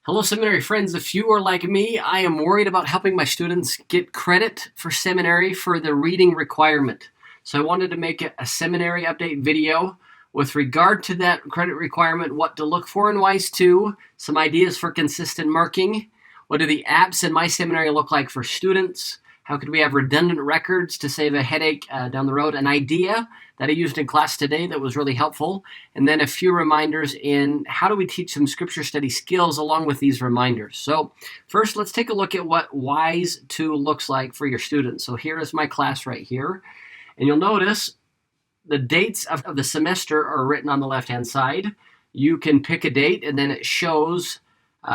Hello, seminary friends. If you are like me, I am worried about helping my students get credit for seminary for the reading requirement. So I wanted to make a seminary update video with regard to that credit requirement, what to look for in WISE 2, some ideas for consistent marking, what do the apps in MySeminary look like for students, how could we have redundant records to save a headache down the road, an idea that I used in class today that was really helpful, and then a few reminders in how do we teach some scripture study skills along with these reminders. So first, let's take a look at what WISE 2 looks like for your students. So here is my class right here, and you'll notice the dates of the semester are written on the left-hand side. You can pick a date, and then it shows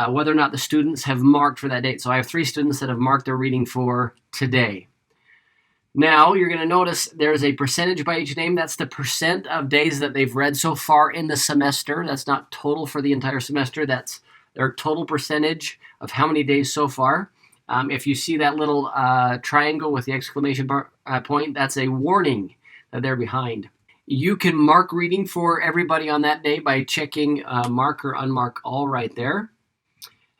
whether or not the students have marked for that date. So I have 3 students that have marked their reading for today. Now you're going to notice there's a percentage by each name. That's the percent of days that they've read so far in the semester. That's not total for the entire semester. That's their total percentage of how many days so far. If you see that little triangle with the exclamation point, that's a warning that they're behind. You can mark reading for everybody on that day by checking mark or unmark all right there.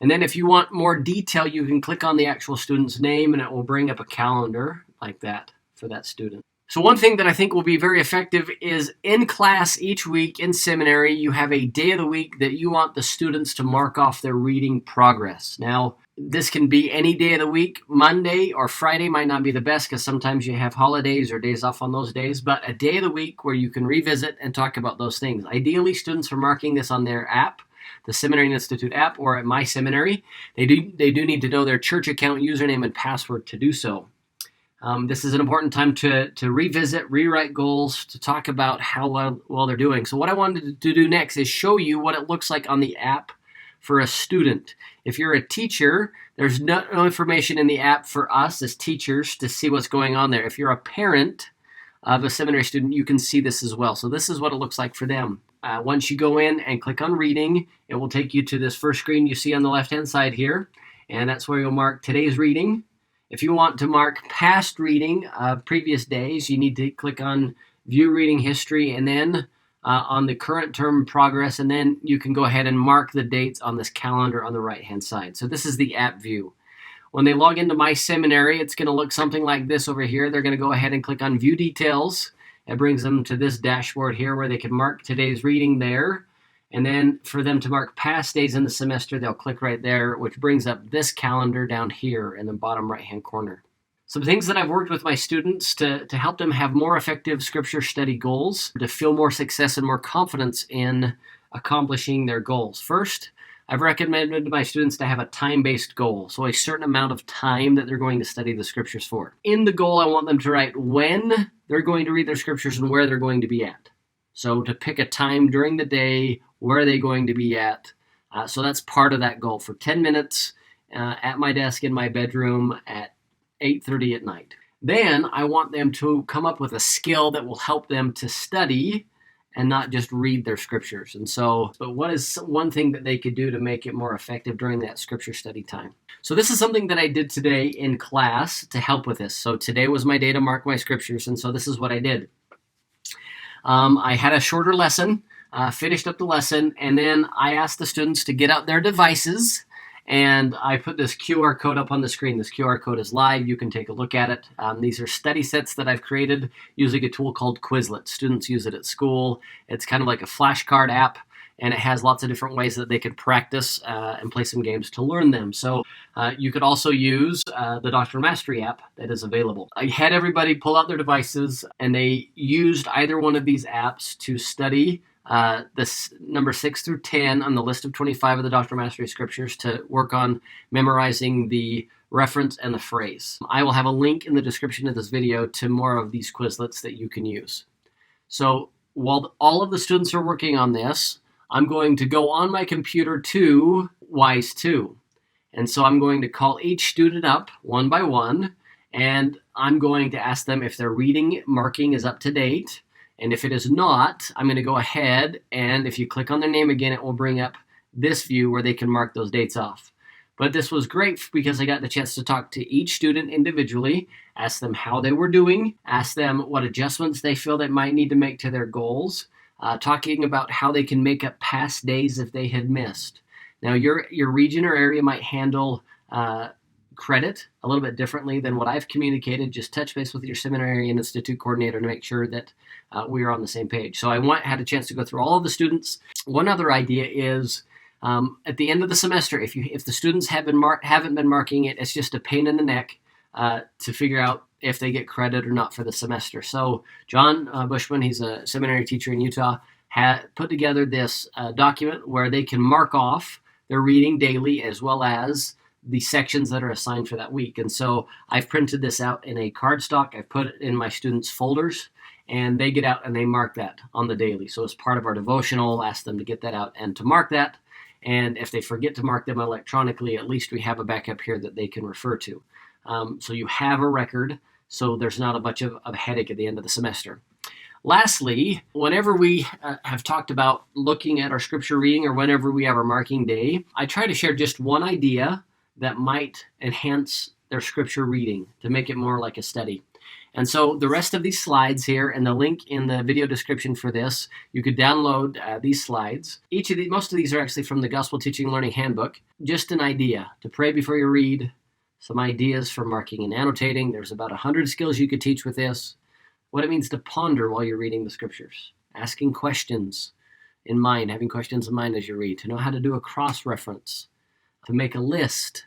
And then if you want more detail, you can click on the actual student's name and it will bring up a calendar like that for that student. So one thing that I think will be very effective is in class each week in seminary, you have a day of the week that you want the students to mark off their reading progress. Now, this can be any day of the week. Monday or Friday might not be the best because sometimes you have holidays or days off on those days, but a day of the week where you can revisit and talk about those things. Ideally, students are marking this on their app, the Seminary Institute app, or at MySeminary. They do need to know their church account username and password to do so. This is an important time to revisit, rewrite goals, to talk about how well they're doing. So what I wanted to do next is show you what it looks like on the app for a student. If you're a teacher, there's no information in the app for us as teachers to see what's going on there. If you're a parent of a seminary student, you can see this as well. So this is what it looks like for them. Once you go in and click on reading, it will take you to this first screen you see on the left-hand side here, and that's where you'll mark today's reading. If you want to mark past reading of previous days, you need to click on View Reading History and then on the current term progress, and then you can go ahead and mark the dates on this calendar on the right-hand side. So this is the app view. When they log into MySeminary, it's going to look something like this over here. They're going to go ahead and click on View Details. It brings them to this dashboard here where they can mark today's reading there. And then for them to mark past days in the semester, they'll click right there, which brings up this calendar down here in the bottom right-hand corner. Some things that I've worked with my students to help them have more effective scripture study goals, to feel more success and more confidence in accomplishing their goals. First, I've recommended to my students to have a time-based goal, so a certain amount of time that they're going to study the scriptures for. In the goal, I want them to write when they're going to read their scriptures and where they're going to be at. So to pick a time during the day, where are they going to be at? So that's part of that goal for 10 minutes at my desk in my bedroom at 8:30 at night. Then I want them to come up with a skill that will help them to study and not just read their scriptures. And so, but what is one thing that they could do to make it more effective during that scripture study time? So this is something that I did today in class to help with this. So today was my day to mark my scriptures, and so this is what I did. I had a shorter lesson, finished up the lesson, and then I asked the students to get out their devices, and I put this QR code up on the screen. This QR code is live. You can take a look at it. These are study sets that I've created using a tool called Quizlet. Students use it at school. It's kind of like a flashcard app, and it has lots of different ways that they can practice and play some games to learn them. So you could also use the Dr. Mastery app that is available. I had everybody pull out their devices, and they used either one of these apps to study this number 6 through 10 on the list of 25 of the Dr. Mastery scriptures to work on memorizing the reference and the phrase. I will have a link in the description of this video to more of these Quizlets that you can use. So while all of the students are working on this, I'm going to go on my computer to WISE 2. And so I'm going to call each student up one by one, and I'm going to ask them if their reading marking is up to date. And if it is not, I'm going to go ahead, and if you click on their name again, it will bring up this view where they can mark those dates off. But this was great because I got the chance to talk to each student individually, ask them how they were doing, ask them what adjustments they feel they might need to make to their goals, talking about how they can make up past days if they had missed. Now, your region or area might handle credit a little bit differently than what I've communicated. Just touch base with your seminary and institute coordinator to make sure that we are on the same page. So I had a chance to go through all of the students. One other idea is at the end of the semester, if the students haven't been marking it, it's just a pain in the neck to figure out if they get credit or not for the semester. So John Bushman, he's a seminary teacher in Utah, put together this document where they can mark off their reading daily as well as the sections that are assigned for that week. And so I've printed this out in a cardstock. I've put it in my students' folders, and they get out and they mark that on the daily. So as part of our devotional, I'll ask them to get that out and to mark that. And if they forget to mark them electronically, at least we have a backup here that they can refer to. So you have a record, so there's not a bunch of headache at the end of the semester. Lastly, whenever we have talked about looking at our scripture reading or whenever we have our marking day, I try to share just one idea that might enhance their scripture reading to make it more like a study. And so the rest of these slides here and the link in the video description for this, you could download these slides. Most of these are actually from the Gospel Teaching Learning Handbook. Just an idea to pray before you read, some ideas for marking and annotating. There's about 100 skills you could teach with this. What it means to ponder while you're reading the scriptures, asking questions in mind, having questions in mind as you read, to know how to do a cross-reference, to make a list,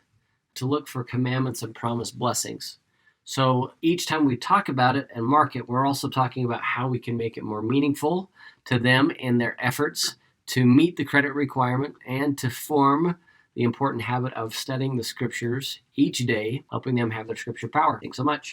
to look for commandments and promised blessings. So each time we talk about it and mark it, we're also talking about how we can make it more meaningful to them in their efforts to meet the credit requirement and to form the important habit of studying the scriptures each day, helping them have their scripture power. Thanks so much.